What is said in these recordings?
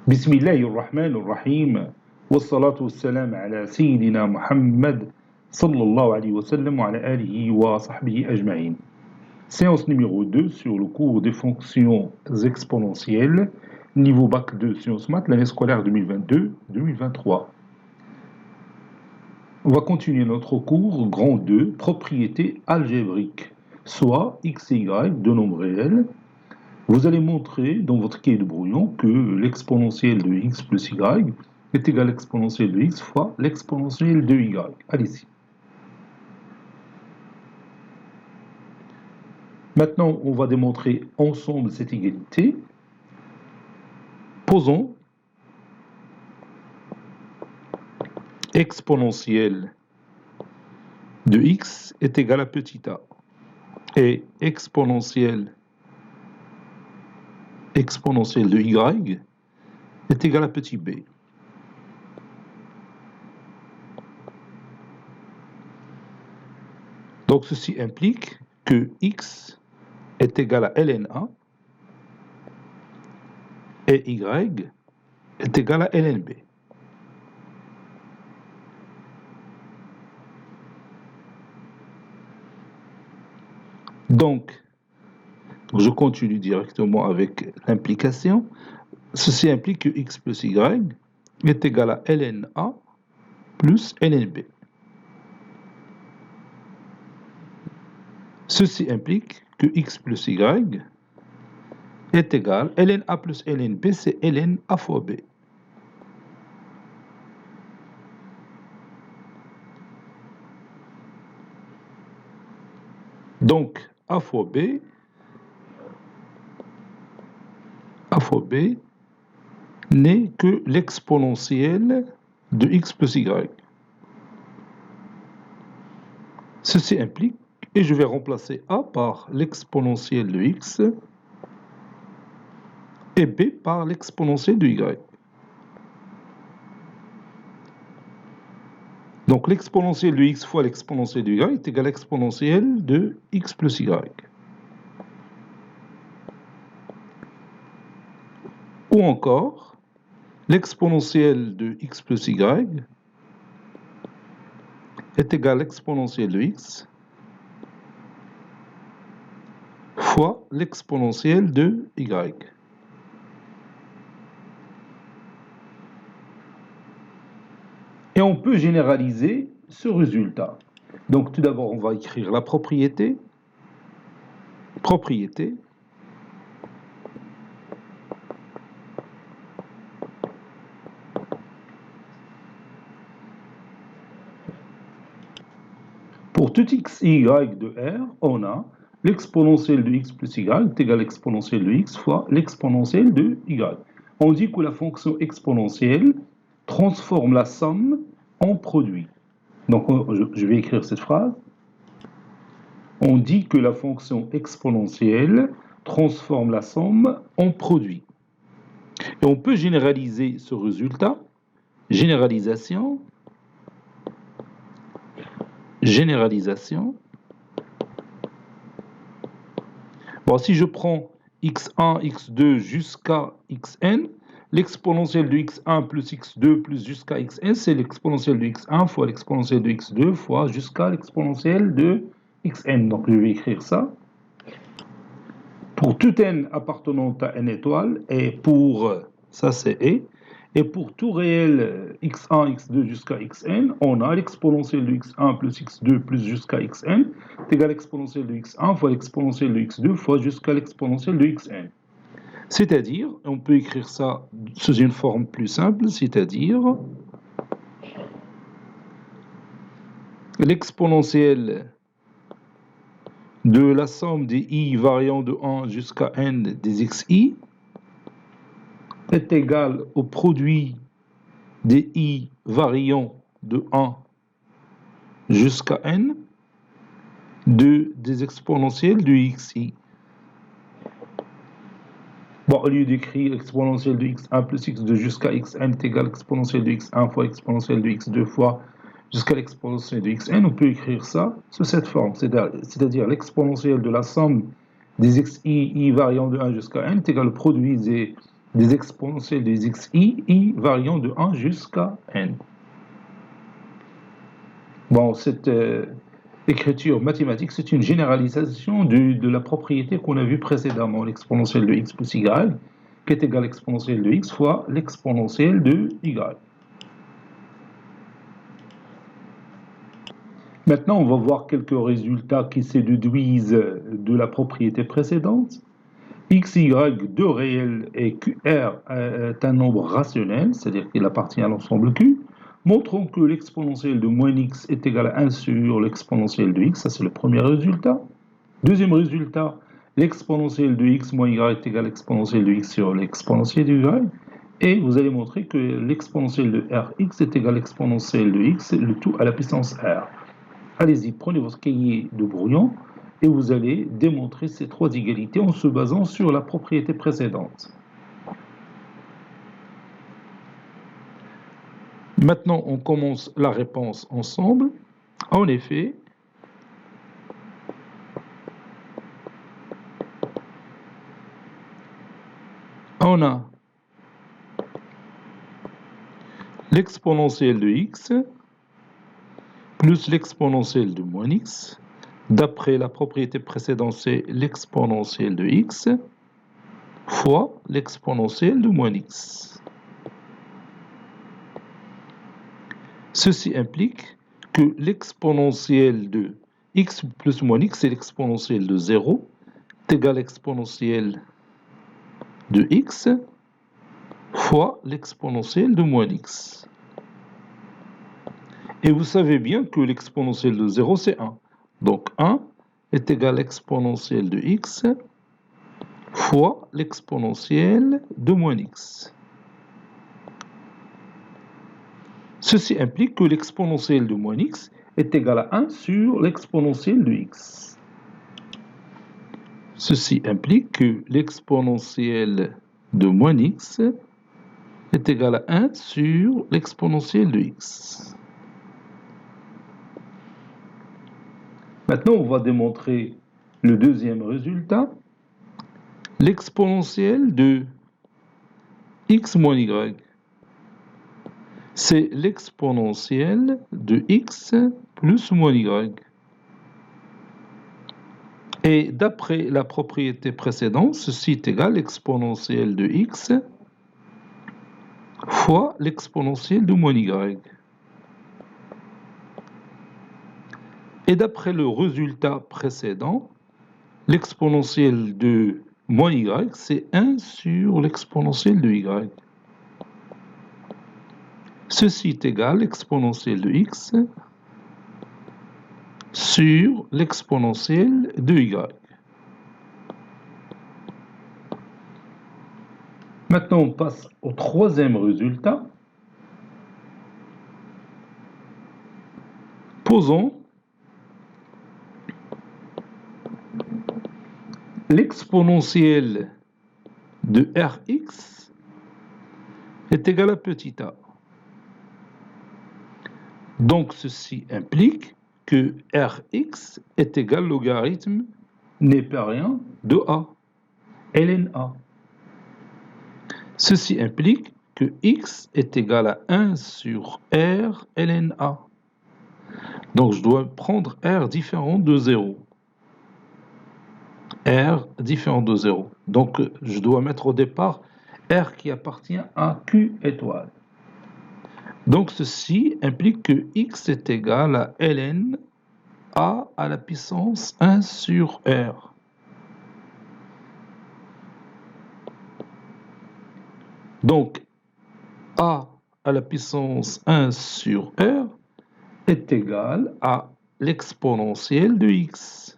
بسم الله الرحمن الرحيم والصلاة والسلام على سيدنا محمد صلى الله عليه وسلم وعلى آله وصحبه أجمعين. Séance numéro 2 sur le cours des fonctions exponentielles, niveau bac 2 sciences maths, l'année scolaire 2022-2023. On va continuer notre cours grand 2, propriétés algébriques, soit x et y, deux nombres réels. Vous allez montrer dans votre cahier de brouillon que l'exponentielle de x plus y est égal à l'exponentielle de x fois l'exponentielle de y. Allez-y. Maintenant, on va démontrer ensemble cette égalité. Posons exponentielle de x est égal à petit a et exponentielle de y est égal à petit b. Donc ceci implique que x est égal à ln a et y est égal à ln b. Donc, je continue directement avec l'implication. Ceci implique que x plus y est égal à ln a plus ln b. Ceci implique que x plus y est égal à ln a plus ln b, c'est ln a fois b. Donc, a fois b n'est que l'exponentielle de x plus y. Ceci implique, et je vais remplacer a par l'exponentielle de x et b par l'exponentielle de y. Donc l'exponentielle de x fois l'exponentielle de y est égal à l'exponentielle de x plus y. Ou encore, l'exponentielle de x plus y est égal à l'exponentielle de x fois l'exponentielle de y. Et on peut généraliser ce résultat. Donc tout d'abord, on va écrire la propriété. Pour tout x et y de R, on a l'exponentielle de x plus y est égal à l'exponentielle de x fois l'exponentielle de y. On dit que la fonction exponentielle transforme la somme en produit. Donc je vais écrire cette phrase. On dit que la fonction exponentielle transforme la somme en produit. Et on peut généraliser ce résultat. Généralisation. Bon, si je prends x1, x2 jusqu'à xn, l'exponentielle de x1 plus x2 plus jusqu'à xn, c'est l'exponentielle de x1 fois l'exponentielle de x2 fois jusqu'à l'exponentielle de xn. Donc je vais écrire ça. Pour tout n appartenant à n étoile, et pour, ça c'est e, et pour tout réel x1, x2 jusqu'à xn, on a l'exponentielle de x1 plus x2 plus jusqu'à xn est égal à l'exponentielle de x1 fois l'exponentielle de x2 fois jusqu'à l'exponentielle de xn. C'est-à-dire, on peut écrire ça sous une forme plus simple, c'est-à-dire l'exponentielle de la somme des i variant de 1 jusqu'à n des xi est égale au produit des i variant de 1 jusqu'à n des exponentielles de xi. Bon, au lieu d'écrire exponentielle de x1 plus x2 jusqu'à xn est égal à exponentielle de x1 fois exponentielle de x2 fois jusqu'à l'exponentielle de xn, on peut écrire ça sous cette forme, c'est-à-dire l'exponentielle de la somme des xi variant de 1 jusqu'à n est égal au produit des des exponentielles des xi variant de 1 jusqu'à n. Bon, cette écriture mathématique, c'est une généralisation de la propriété qu'on a vue précédemment, l'exponentielle de x plus y, qui est égale à l'exponentielle de x fois l'exponentielle de y. Maintenant, on va voir quelques résultats qui se déduisent de la propriété précédente. X, Y, deux réels et QR est un nombre rationnel, c'est-à-dire qu'il appartient à l'ensemble Q. Montrons que l'exponentielle de moins x est égale à 1 sur l'exponentielle de x, ça c'est le premier résultat. Deuxième résultat, l'exponentielle de x moins y est égale à l'exponentielle de x sur l'exponentielle de y. Et vous allez montrer que l'exponentielle de Rx est égale à l'exponentielle de x, le tout à la puissance R. Allez-y, prenez votre cahier de brouillon et vous allez démontrer ces trois égalités en se basant sur la propriété précédente. Maintenant, on commence la réponse ensemble. En effet, on a l'exponentielle de x plus l'exponentielle de moins x. D'après la propriété précédente, c'est l'exponentielle de x fois l'exponentielle de moins x. Ceci implique que l'exponentielle de x plus moins x, c'est l'exponentielle de 0, est égale à l'exponentielle de x fois l'exponentielle de moins x. Et vous savez bien que l'exponentielle de 0, c'est 1. Donc 1 est égal à l'exponentielle de x fois l'exponentielle de moins x. Ceci implique que l'exponentielle de moins x est égale à 1 sur l'exponentielle de x. Ceci implique que l'exponentielle de moins x est égale à 1 sur l'exponentielle de x. Maintenant, on va démontrer le deuxième résultat. L'exponentielle de x moins y, c'est l'exponentielle de x plus moins y. Et d'après la propriété précédente, ceci est égal à l'exponentielle de x fois l'exponentielle de moins y. Et d'après le résultat précédent, l'exponentielle de moins y, c'est 1 sur l'exponentielle de y. Ceci est égal à l'exponentielle de x sur l'exponentielle de y. Maintenant, on passe au troisième résultat. Posons l'exponentielle de Rx est égal à petit a. Donc, ceci implique que Rx est égal au logarithme n'est pas rien de a, ln a. Ceci implique que x est égal à 1 sur r ln a. Donc, je dois prendre r différent de 0. R différent de 0. Donc, je dois mettre au départ R qui appartient à Q étoile. Donc, ceci implique que X est égal à ln A à la puissance 1 sur R. Donc, A à la puissance 1 sur R est égal à l'exponentielle de X.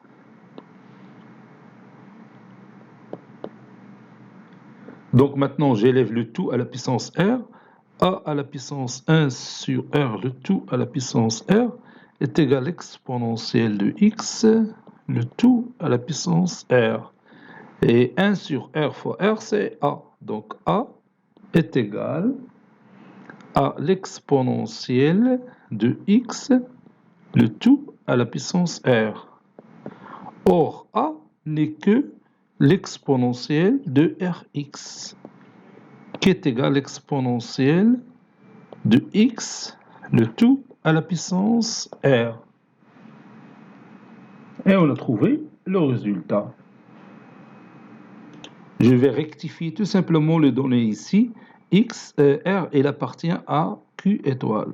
Donc maintenant, j'élève le tout à la puissance R. A à la puissance 1 sur R, le tout à la puissance R, est égal à l'exponentielle de X, le tout à la puissance R. Et 1 sur R fois R, c'est A. Donc A est égal à l'exponentielle de X, le tout à la puissance R. Or, A n'est que l'exponentielle de Rx. qui est égal à l'exponentielle de x, le tout à la puissance r. Et on a trouvé le résultat. Je vais rectifier tout simplement les données ici. R, il appartient à Q étoile.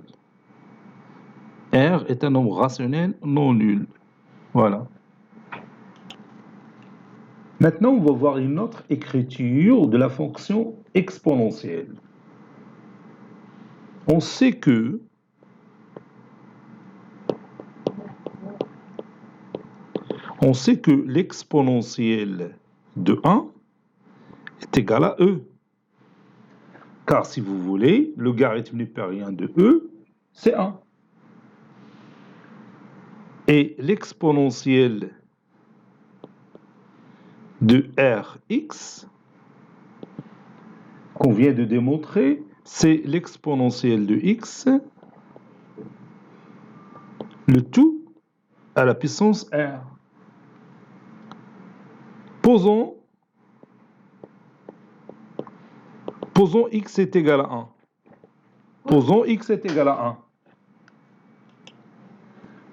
R est un nombre rationnel non nul. Voilà. Maintenant, on va voir une autre écriture de la fonction exponentielle. On sait que l'exponentielle de 1 est égal à E. Car si vous voulez, le logarithme népérien de E, c'est 1. Et l'exponentielle de Rx, qu'on vient de démontrer, c'est l'exponentielle de x, le tout à la puissance R. Posons x est égal à 1. Posons x est égal à 1.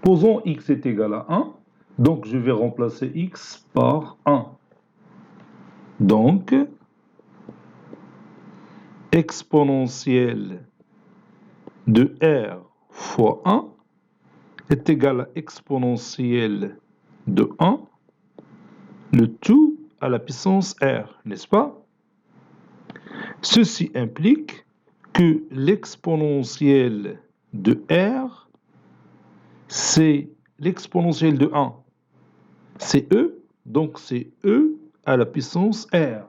Posons x est égal à 1. Donc, je vais remplacer x par 1. Donc, exponentielle de R fois 1 est égal à exponentielle de 1, le tout à la puissance R, n'est-ce pas? Ceci implique que l'exponentielle de R, c'est l'exponentielle de 1. C'est E, donc c'est E à la puissance R.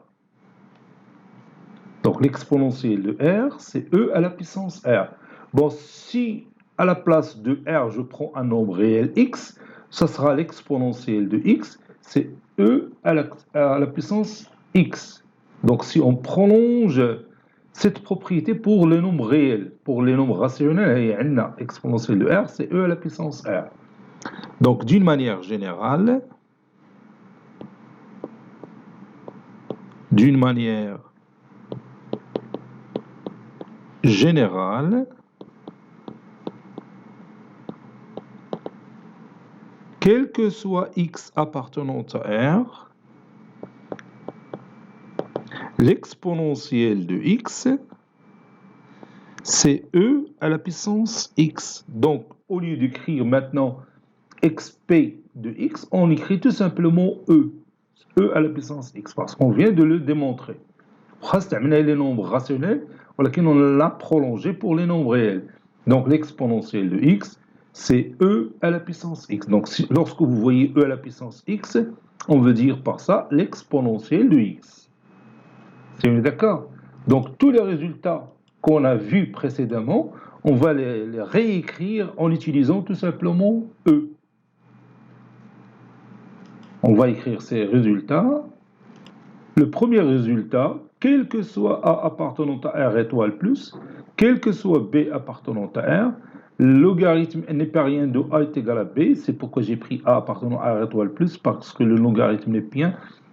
Donc l'exponentielle de R, c'est E à la puissance R. Bon, si à la place de R, je prends un nombre réel x, ça sera l'exponentielle de x, c'est E à la puissance x. Donc si on prolonge cette propriété pour les nombres réels, pour les nombres rationnels, l'exponentielle de R, c'est E à la puissance R. Donc d'une manière générale, quel que soit x appartenant à R, l'exponentielle de x, c'est E à la puissance x. Donc, au lieu d'écrire maintenant xp de x, on écrit tout simplement E. E à la puissance x, parce qu'on vient de le démontrer. On a les nombres rationnels, on l'a prolongé pour les nombres réels. Donc, l'exponentielle de x, c'est E à la puissance x. Donc, lorsque vous voyez E à la puissance x, on veut dire par ça l'exponentielle de x. C'est d'accord? Donc, tous les résultats qu'on a vus précédemment, on va les réécrire en utilisant tout simplement E. On va écrire ces résultats. Le premier résultat, quel que soit A appartenant à R étoile plus, quel que soit B appartenant à R, le logarithme népérien de A est égal à B. C'est pourquoi j'ai pris A appartenant à R étoile plus, parce que le logarithme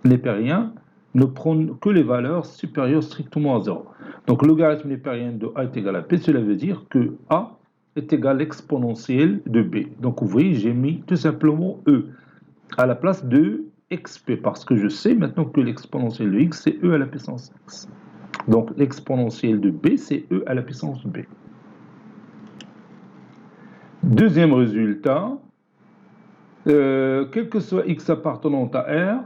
népérien ne prend que les valeurs supérieures strictement à 0. Donc le logarithme népérien de A est égal à B, cela veut dire que A est égal à l'exponentielle de B. Donc vous voyez, j'ai mis tout simplement E à la place de xp, parce que je sais maintenant que l'exponentielle de x, c'est E à la puissance x. Donc l'exponentielle de B, c'est E à la puissance B. Deuxième résultat, quel que soit x appartenant à R,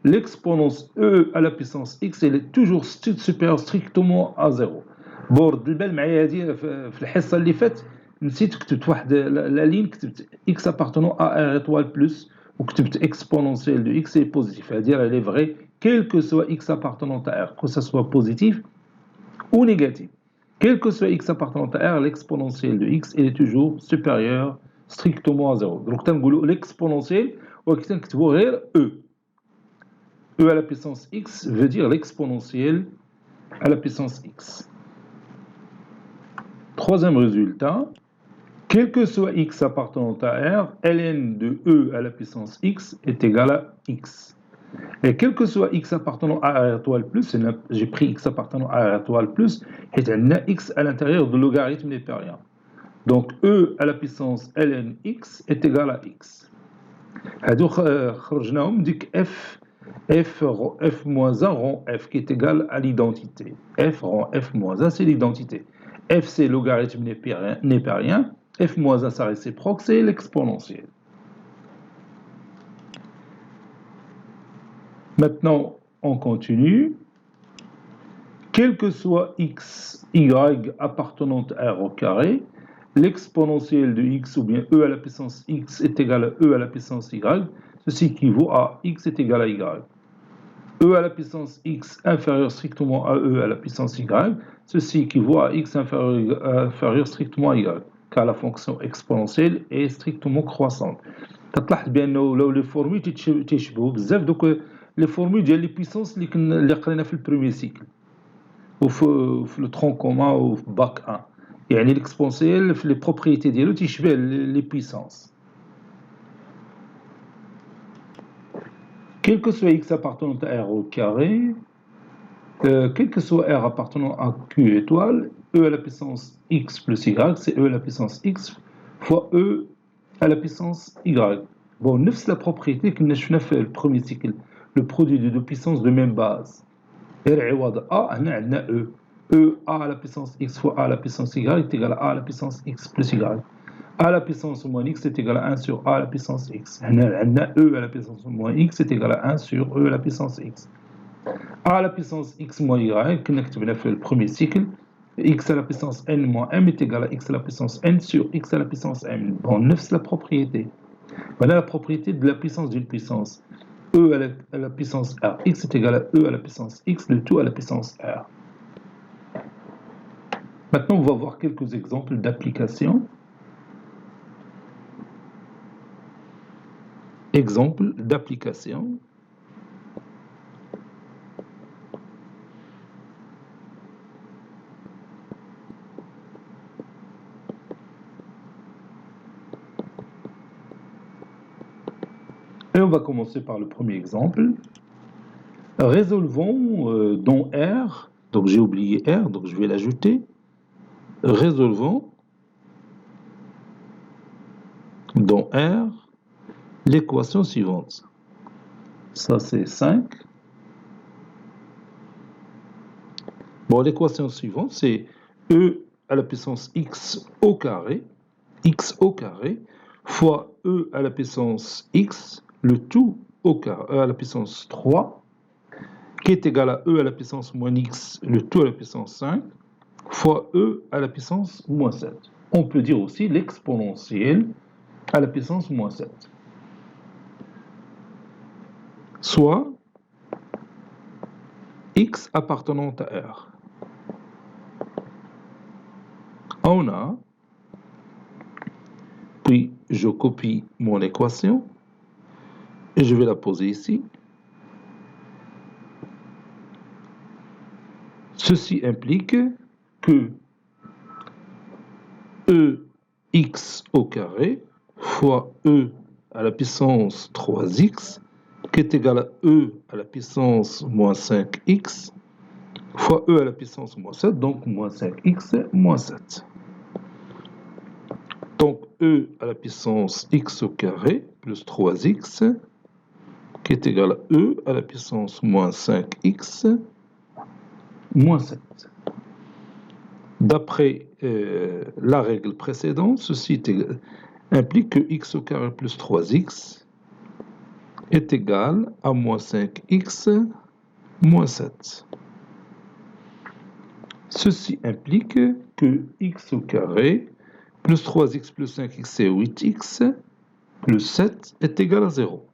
l'exponence E à la puissance x, elle est toujours supérieure strictement à 0. بورد البال معايا هذه في الحصه اللي فاتت نسيت كتبت واحد لا لين كتبت x appartenant à R étoile plus وكتبت exponentielle de x est positif, c'est-à-dire elle est vraie quel que soit x appartenant à R, que ce soit positif ou négatif. Quel que soit x appartenant à R, l'exponentielle de x elle est toujours supérieure strictement à 0. Donc تنقولوا l'exponentielle ولكن نكتبوا غير E. E à la puissance x veut dire l'exponentielle à la puissance x. Troisième résultat, quel que soit x appartenant à R, ln de E à la puissance x est égal à x. Et quel que soit x appartenant à r étoile plus, j'ai pris x appartenant à r étoile plus, et on a x à l'intérieur du logarithme népérien. Donc e à la puissance ln x est égal à x. خرجناهم ديك f moins 1 rend f qui est égal à l'identité. F rend f moins 1, c'est l'identité. F c'est le logarithme népérien, f moins 1 sa réciproque, c'est l'exponentielle. Maintenant, on continue. Quel que soit x, y appartenant à r au carré, l'exponentielle de x ou bien e à la puissance x est égal à e à la puissance y, ceci équivaut à x est égal à y. E à la puissance x inférieur strictement à e à la puissance y, ceci équivaut à x inférieur strictement à y, car la fonction exponentielle est strictement croissante. كتلاحظ بانه لو لي فورمول تيشبهوا بزاف دوك لي فورمول ديال لي بيسونس اللي قرينا في البروميير سيكل وفي لو ترون كومان وفي باك 1 يعني ليكسبونسيال في لي بروبريتي ديالو تيشبه لي بيسونس. Quel que soit x appartenant à r au carré, quel que soit r appartenant à q étoile, e à la puissance x plus y, c'est e à la puissance x fois e à la puissance y. Bon, نفس la propriété que شفنا في le premier cycle, le produit de deux puissances de même base. R عوض a, هنا عندنا e. E a à la puissance x fois a à la puissance y est égal à a à la puissance x plus y. A à la puissance moins x est égal à 1 sur a à la puissance x. هنا عندنا e à la puissance moins x est égal à 1 sur e à la puissance x. A à la puissance x moins y, كنا كتبنا في le premier cycle, x à la puissance n moins m est égal à x à la puissance n sur x à la puissance m. Bon, نفس la propriété. Voilà la propriété de la puissance d'une puissance. E à la puissance r, x est égal à e à la puissance x, le tout à la puissance r. Maintenant, on va voir quelques exemples d'application. Exemple d'application. Et on va commencer par le premier exemple. Résolvons dans R, donc j'ai oublié R, donc je vais l'ajouter. Résolvons dans R l'équation suivante. Ça c'est 5. Bon, l'équation suivante c'est E à la puissance x au carré fois E à la puissance x, le tout au carré, E à la puissance 3, qui est égal à E à la puissance moins x, le tout à la puissance 5, fois E à la puissance moins 7. On peut dire aussi l'exponentielle à la puissance moins 7. Soit x appartenant à R. On a, puis je copie mon équation et je vais la poser ici. Ceci implique que ex au carré fois e à la puissance 3x qui est égal à e à la puissance moins 5x fois e à la puissance moins 7, donc moins 5x moins 7. Donc e à la puissance x au carré plus 3x qui est égal à e à la puissance moins 5x moins 7. D'après la règle précédente, ceci implique que x au carré plus 3x est égal à moins 5x moins 7. Ceci implique que x au carré plus 3x plus 5x c'est 8x plus 7 est égal à 0.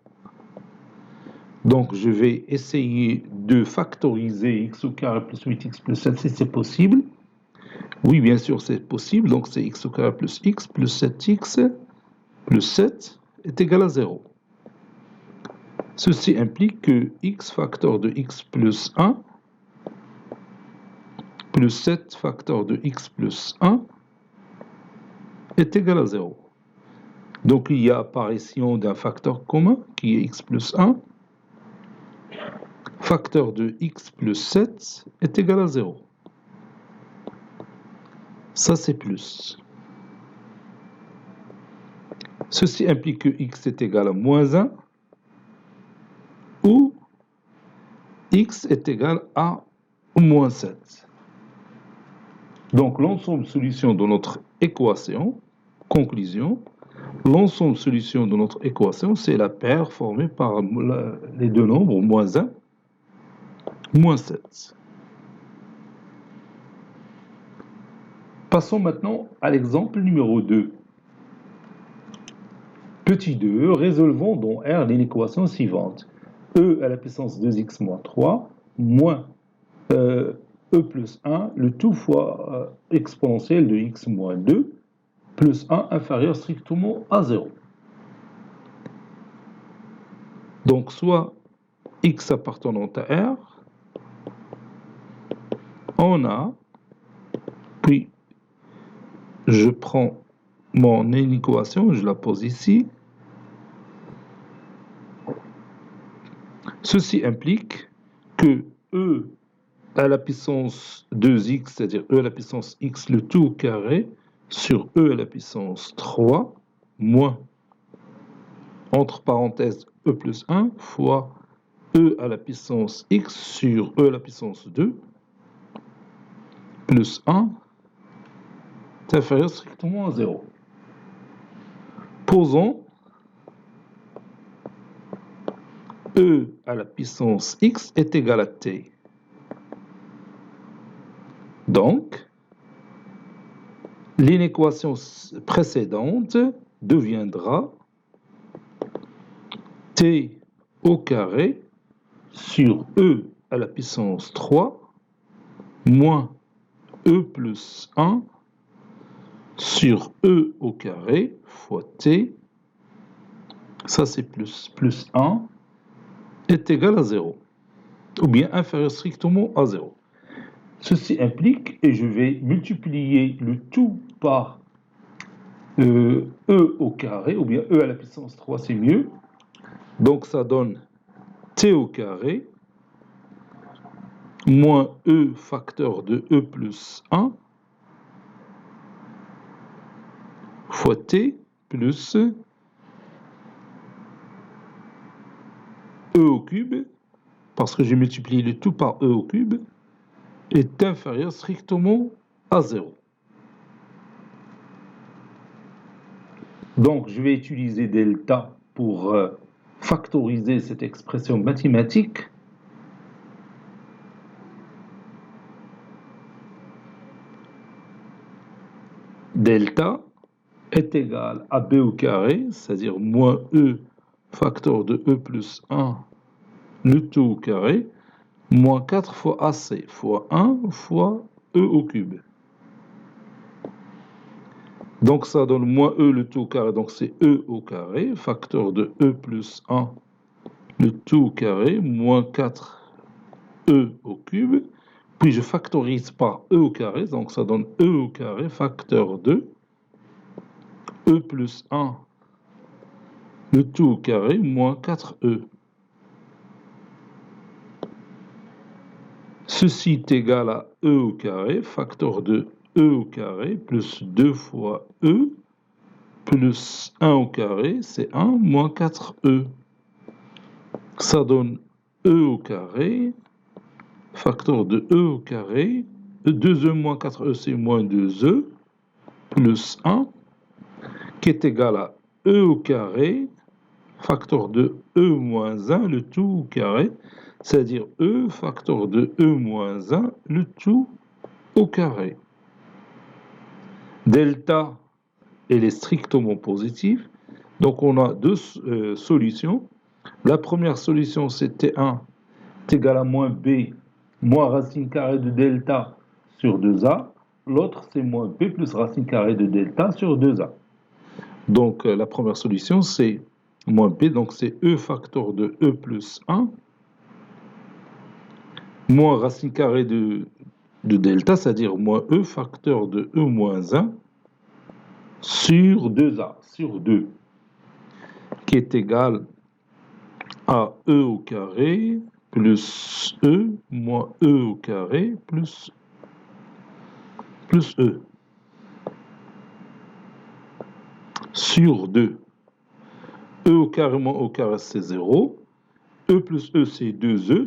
Donc je vais essayer de factoriser x au carré plus 8x plus 7 si c'est possible. Oui, bien sûr, c'est possible. Donc c'est x au carré plus x plus 7x plus 7 est égal à 0. Ceci implique que x facteur de x plus 1 plus 7 facteur de x plus 1 est égal à 0. Donc il y a apparition d'un facteur commun qui est x plus 1. facteur de x plus 7 est égal à 0. Ça, c'est plus. Ceci implique que x est égal à moins 1 ou x est égal à moins 7. Donc, l'ensemble solution de notre équation, conclusion, l'ensemble solution de notre équation, c'est la paire formée par les deux nombres, moins 1, moins 7. Passons maintenant à l'exemple numéro 2. Petit 2, résolvons dans R l'inéquation suivante. E à la puissance 2x moins 3, moins E plus 1, le tout fois exponentielle de x moins 2, plus 1 inférieur strictement à 0. Donc, soit x appartenant à R, on a, puis je prends mon inéquation, je la pose ici. Ceci implique que E à la puissance 2x, c'est-à-dire E à la puissance x, le tout au carré, sur E à la puissance 3, moins, entre parenthèses, E plus 1, fois E à la puissance x sur E à la puissance 2, plus 1, est inférieur strictement à 0. Posons E à la puissance x est égal à t. Donc, l'inéquation précédente deviendra t au carré sur E à la puissance 3 moins E plus 1 sur E au carré fois t, ça c'est plus 1, est égal à 0, ou bien inférieur strictement à 0. Ceci implique, et je vais multiplier le tout par E au carré, ou bien E à la puissance 3, c'est mieux. Donc ça donne t au carré moins E facteur de E plus 1 fois t plus E au cube, parce que j'ai multiplié le tout par E au cube, est inférieur strictement à 0. Donc, je vais utiliser delta pour factoriser cette expression mathématique. Delta est égal à b au carré, c'est-à-dire moins E facteur de E plus 1, le tout au carré, moins 4 fois AC fois 1 fois E au cube. Donc ça donne moins E le tout au carré, donc c'est E au carré, facteur de E plus 1, le tout au carré, moins 4 E au cube, puis je factorise par E au carré, donc ça donne E au carré, facteur de E plus 1, le tout au carré, moins 4E. Ceci est égal à E au carré, facteur de E au carré, plus 2 fois E, plus 1 au carré, c'est 1, moins 4E. Ça donne E au carré, facteur de E au carré, 2E moins 4E, c'est moins 2E, plus 1, qui est égal à E au carré, facteur de E moins 1, le tout au carré, c'est-à-dire E facteur de E moins 1, le tout au carré. Delta, elle est strictement positive, donc on a deux solutions. La première solution, c'est T1 est égal à moins B, moins racine carrée de delta sur 2A. L'autre, c'est moins B plus racine carrée de delta sur 2A. Donc, la première solution, c'est moins B, donc c'est E facteur de E plus 1, moins racine carrée de delta, c'est-à-dire moins E facteur de E moins 1, sur 2A, sur 2, qui est égal à E au carré, plus E moins E au carré plus E sur 2. E au carré moins E au carré, c'est 0. E plus E, c'est 2E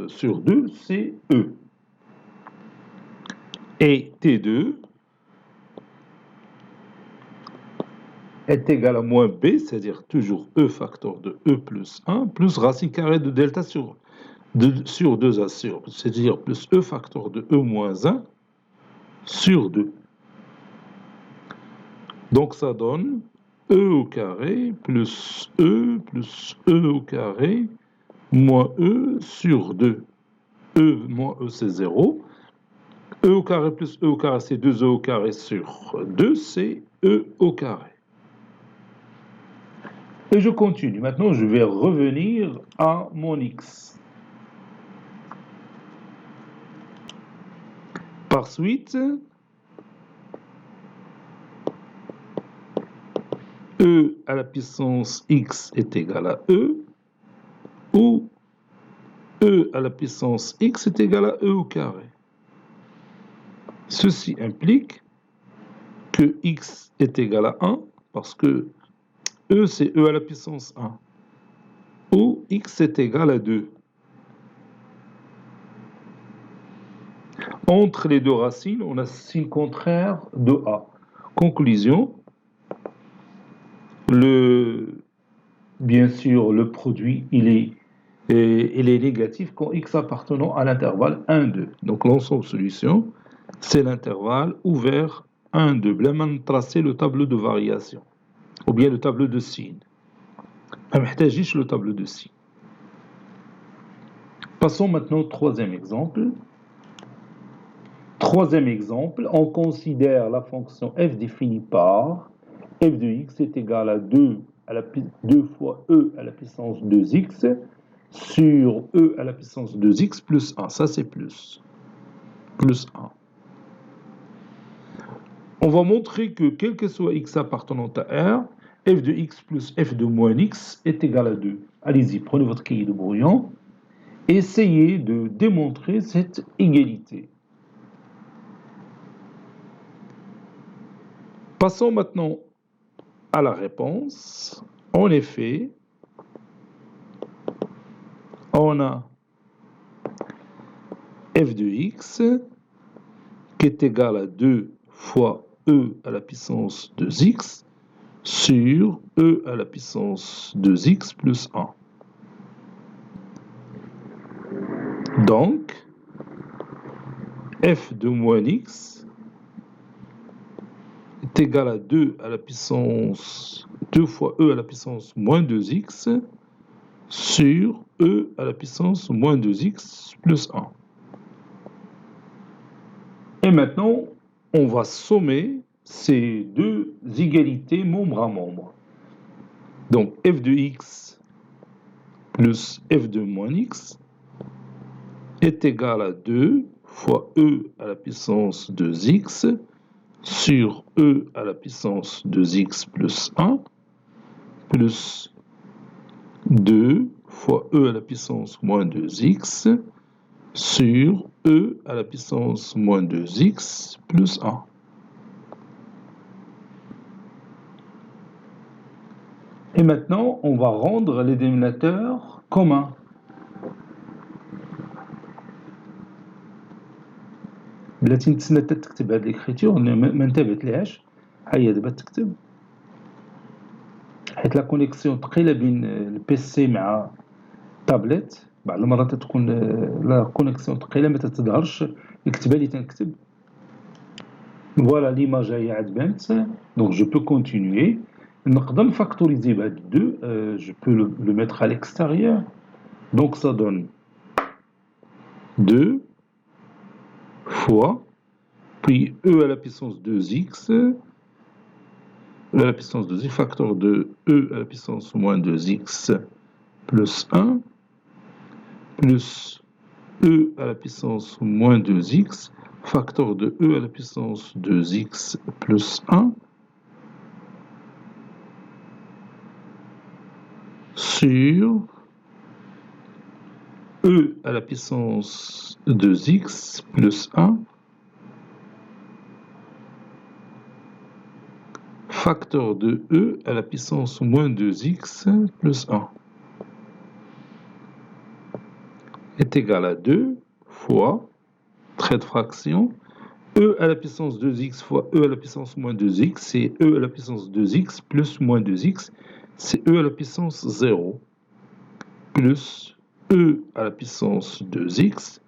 sur 2, c'est E. Et T2 est égal à moins B, c'est-à-dire toujours E facteur de E plus 1, plus racine carrée de delta sur 2A sur, c'est-à-dire plus E facteur de E moins 1 sur 2. Donc ça donne E au carré plus E au carré moins E sur 2. E moins E, c'est 0. E au carré plus E au carré, c'est 2E au carré sur 2, c'est E au carré. Et je continue. Maintenant, je vais revenir à mon X. Par suite, E à la puissance X est égal à E, ou E à la puissance X est égal à E au carré. Ceci implique que X est égal à 1, parce que E c'est E à la puissance 1, ou X est égal à 2. Entre les deux racines, on a signe contraire de A. Conclusion, bien sûr, le produit, il est négatif quand X appartenant à l'intervalle 1, 2. Donc l'ensemble solution, c'est l'intervalle ouvert 1, 2. Bla ma tracer le tableau de variation, ou bien le tableau de signe. ما محتاجيش le tableau de signe. Passons maintenant au troisième exemple. Troisième exemple, on considère la fonction f définie par f de x est égal à 2 fois e à la puissance 2x sur e à la puissance 2x plus 1. Ça, c'est plus 1. On va montrer que quel que soit x appartenant à R, f de x plus f de moins x est égal à 2. Allez-y, prenez votre cahier de brouillon. Essayez de démontrer cette égalité. Passons maintenant à la réponse. En effet, on a f de x qui est égal à 2 fois e à la puissance 2x sur e à la puissance 2x plus 1. Donc, f de moins x est égal à 2 à la puissance 2 fois e à la puissance moins 2x sur e à la puissance moins 2x plus 1. Et maintenant, on va sommer ces deux égalités membre à membre. Donc f de x plus f de moins x est égal à 2 fois e à la puissance 2x sur e à la puissance 2x plus 1 plus 2 fois e à la puissance moins 2x sur e à la puissance moins 2x plus 1. Et maintenant, on va rendre les dénominateurs communs. بلاتي نتسنى تكتب هاد ليكريتور ما انتبهتلهاش هيا دابا تكتب حيت لا كونيكسيون ثقيله بين البيسي مع التابلت بعض المرات تكون لا كونيكسيون ثقيله ما تتظهرش الكتابه اللي تنكتب. فوالا ليماج هي عاد بانت دونك جو بو كونتينيي. نقدر نفاكتوريزي بهاد 2 جو بو لو ميتر à l'extérieur donc ça donne 2 fois, puis e à la puissance 2x, e à la puissance 2x, facteur de e à la puissance moins 2x plus 1, plus e à la puissance moins 2x, facteur de e à la puissance 2x plus 1, sur e à la puissance 2x plus 1 facteur de e à la puissance moins 2x plus 1 est égal à 2 fois, trait de fraction, e à la puissance 2x fois e à la puissance moins 2x, c'est e à la puissance 2x plus moins 2x, c'est e à la puissance 0, plus e à la puissance 2x,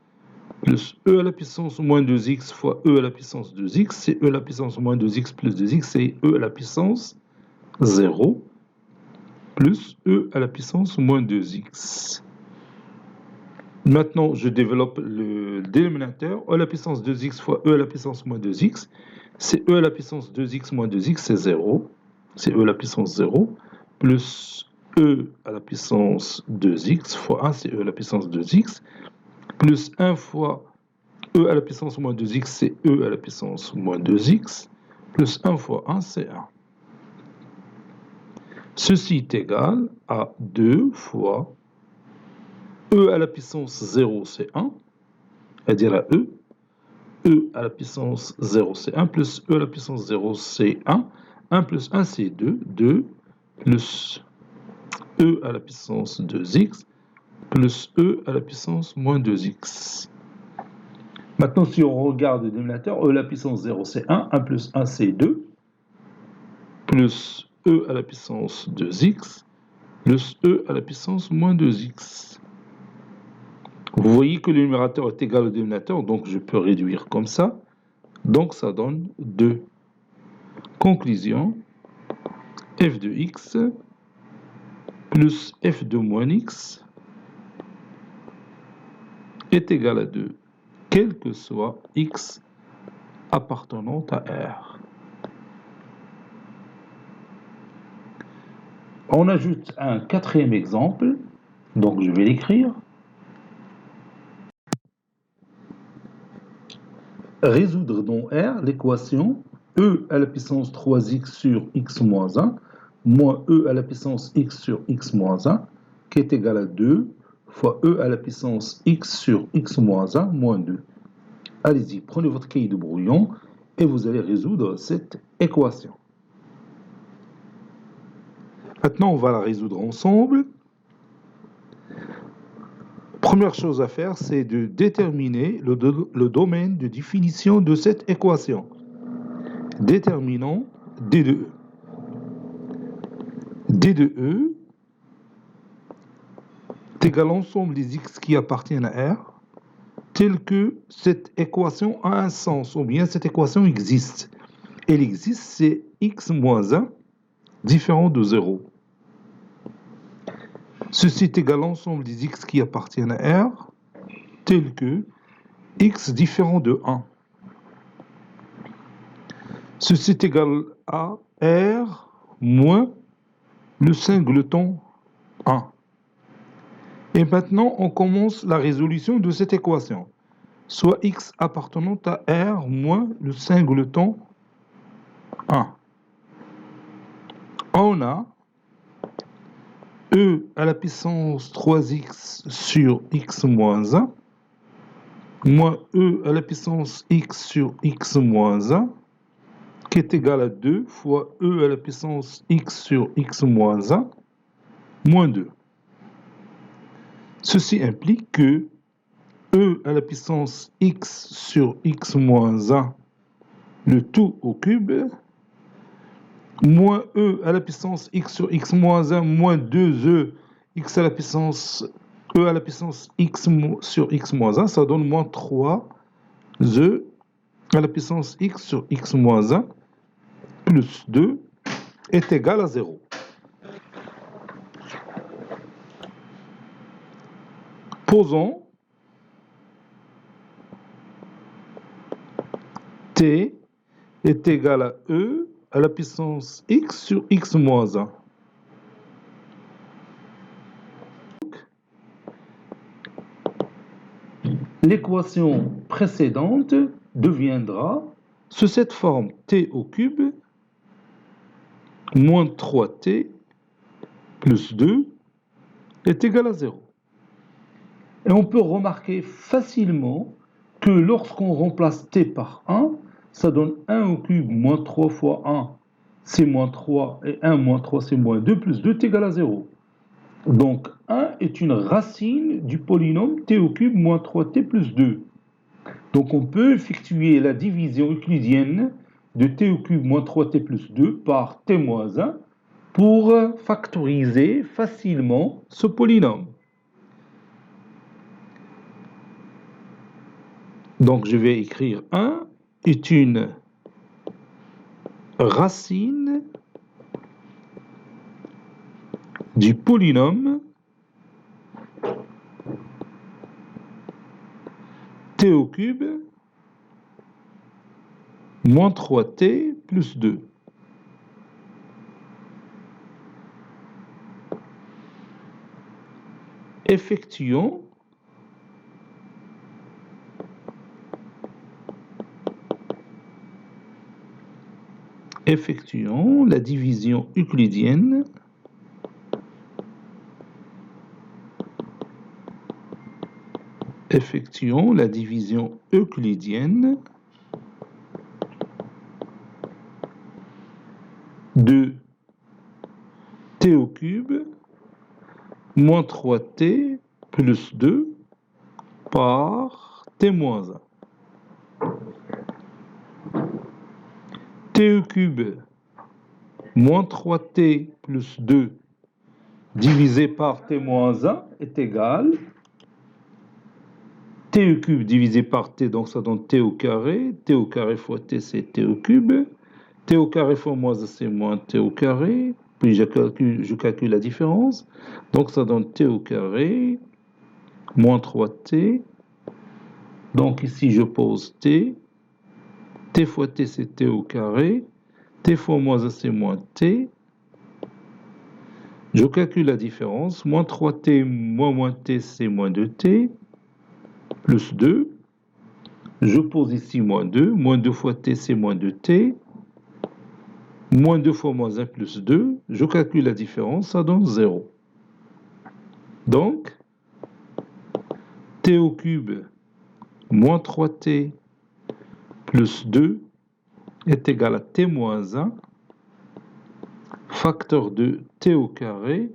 plus e à la puissance moins 2x fois e à la puissance 2x, c'est e à la puissance moins 2x plus 2x, c'est e à la puissance 0, plus e à la puissance moins 2x. Maintenant, je développe le dénominateur. E à la puissance 2x fois e à la puissance moins 2x. C'est e à la puissance 2x moins 2x, c'est 0. C'est e à la puissance 0. Plus e à la puissance 2x fois 1, c'est e à la puissance 2x. Plus 1 fois e à la puissance moins 2x, c'est e à la puissance moins 2x. Plus 1 fois 1, c'est 1. Ceci est égal à 2 fois e à la puissance 0, c'est 1, c'est-à-dire à e. E à la puissance 0, c'est 1, plus e à la puissance 0, c'est 1. 1 plus 1, c'est 2. 2 plus e à la puissance 2x, plus e à la puissance moins 2x. Maintenant, si on regarde le dénominateur, e à la puissance 0, c'est 1. 1 plus 1, c'est 2. Plus e à la puissance 2x, plus e à la puissance moins 2x. Vous voyez que le numérateur est égal au dénominateur, donc je peux réduire comme ça. Donc ça donne 2. Conclusion, f de x plus f de moins x est égal à 2, quel que soit x appartenant à R. On ajoute un quatrième exemple, donc je vais l'écrire. Résoudre dans R l'équation e à la puissance 3x sur x moins 1 moins e à la puissance x sur x moins 1 qui est égal à 2 fois e à la puissance x sur x moins 1 moins 2. Allez-y, prenez votre cahier de brouillon et vous allez résoudre cette équation. Maintenant, on va la résoudre ensemble. Première chose à faire, c'est de déterminer le domaine de définition de cette équation. Déterminons D de E. D de E est égal à l'ensemble des x qui appartiennent à R, tel que cette équation a un sens, ou bien cette équation existe. Elle existe, c'est x moins 1 différent de 0. Ceci est égal à l'ensemble des x qui appartiennent à R, tel que x différent de 1. Ceci est égal à R moins le singleton 1. Et maintenant, on commence la résolution de cette équation. Soit x appartenant à R moins le singleton 1. On a e à la puissance 3x sur x moins 1 moins e à la puissance x sur x moins 1 qui est égal à 2 fois e à la puissance x sur x moins 1 moins 2. Ceci implique que e à la puissance x sur x moins 1, le tout au cube, moins e à la puissance x sur x moins 1 moins 2e x à la puissance e à la puissance x sur x moins 1, ça donne moins 3e à la puissance x sur x moins 1 plus 2 est égal à 0. Posons t est égal à e à la puissance x sur x moins 1. L'équation précédente deviendra sous cette forme t au cube moins 3t plus 2 est égal à 0. Et on peut remarquer facilement que lorsqu'on remplace t par 1, ça donne 1 au cube moins 3 fois 1, c'est moins 3, et 1 moins 3, c'est moins 2, plus 2 est égal à 0. Donc 1 est une racine du polynôme t au cube moins 3t plus 2. Donc on peut effectuer la division euclidienne de t au cube moins 3t plus 2 par t moins 1 pour factoriser facilement ce polynôme. Donc je vais écrire 1 est une racine du polynôme t au cube moins 3t plus 2. Effectuons la division euclidienne de t au cube moins 3t plus 2 par t moins 1. T au cube moins 3t plus 2 divisé par t moins 1 est égal t au cube divisé par t, donc ça donne t au carré fois t c'est t au cube, t au carré fois moins 1 c'est moins t au carré, puis je calcule la différence, donc ça donne t au carré moins 3t, donc ici je pose t fois t c'est t au carré, t fois moins 1 c'est moins t, je calcule la différence, moins 3t moins t c'est moins 2t, plus 2, je pose ici moins 2 fois t c'est moins 2t, moins 2 fois moins 1 plus 2, je calcule la différence, ça donne 0. Donc, t au cube moins 3t plus 2 est égal à t moins 1, facteur de t au carré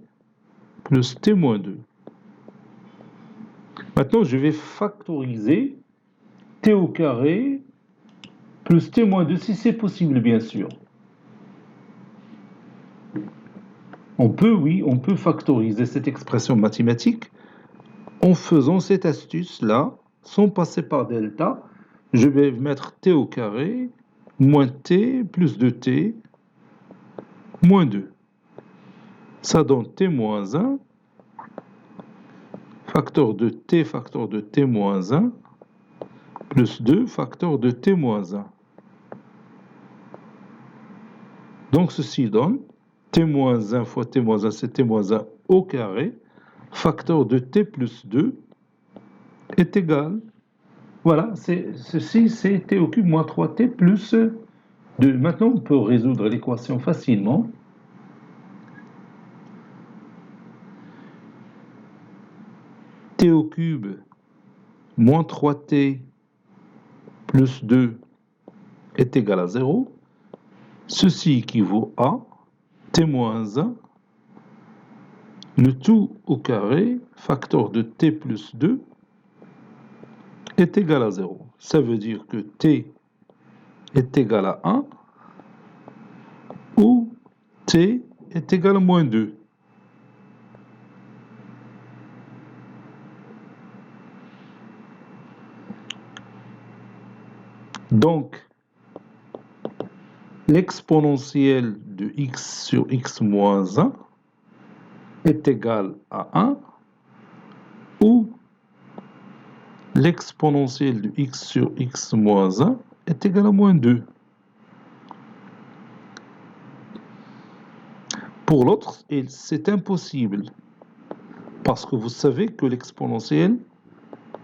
plus t moins 2. Maintenant, je vais factoriser t au carré plus t moins 2, si c'est possible, bien sûr. On peut factoriser cette expression mathématique en faisant cette astuce-là, sans passer par delta. Je vais mettre t au carré moins t plus 2t moins 2. Ça donne t moins 1, facteur de t moins 1, plus 2, facteur de t moins 1. Donc ceci donne t moins 1 fois t moins 1, c'est t moins 1 au carré, facteur de t plus 2 est égal. Voilà, ceci c'est t au cube moins 3t plus 2. Maintenant, on peut résoudre l'équation facilement. T au cube moins 3t plus 2 est égal à 0. Ceci équivaut à t moins 1, le tout au carré, facteur de t plus 2, est égal à 0. Ça veut dire que t est égal à 1 ou t est égal à moins 2. Donc, l'exponentielle de x sur x moins 1 est égal à 1 ou l'exponentielle de x sur x moins 1 est égal à moins 2. Pour l'autre, c'est impossible parce que vous savez que l'exponentielle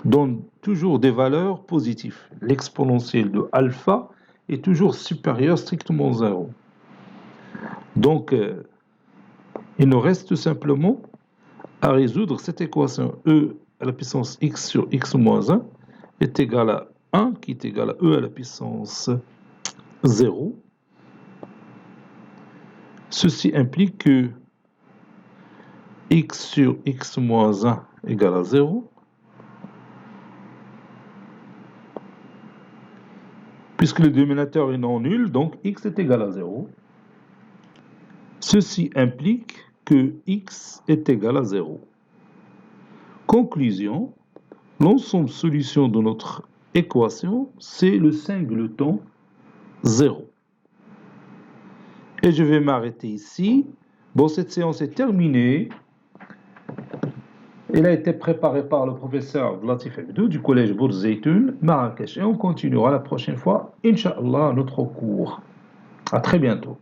donne toujours des valeurs positives. L'exponentielle de alpha est toujours supérieure strictement 0. Donc, il nous reste tout simplement à résoudre cette équation. E à la puissance x sur x moins 1 est égal à 1, qui est égal à e à la puissance 0. Ceci implique que x sur x moins 1 égale à 0. Puisque le dénominateur est non nul, donc x est égal à 0. Ceci implique que x est égal à 0. Conclusion, l'ensemble solution de notre équation, c'est le singleton 0. Et je vais m'arrêter ici. Bon, cette séance est terminée. Elle a été préparée par le professeur Latif Abdou du collège Bourz-Zeytoun, Marrakech. Et on continuera la prochaine fois, Inch'Allah, notre cours. À très bientôt.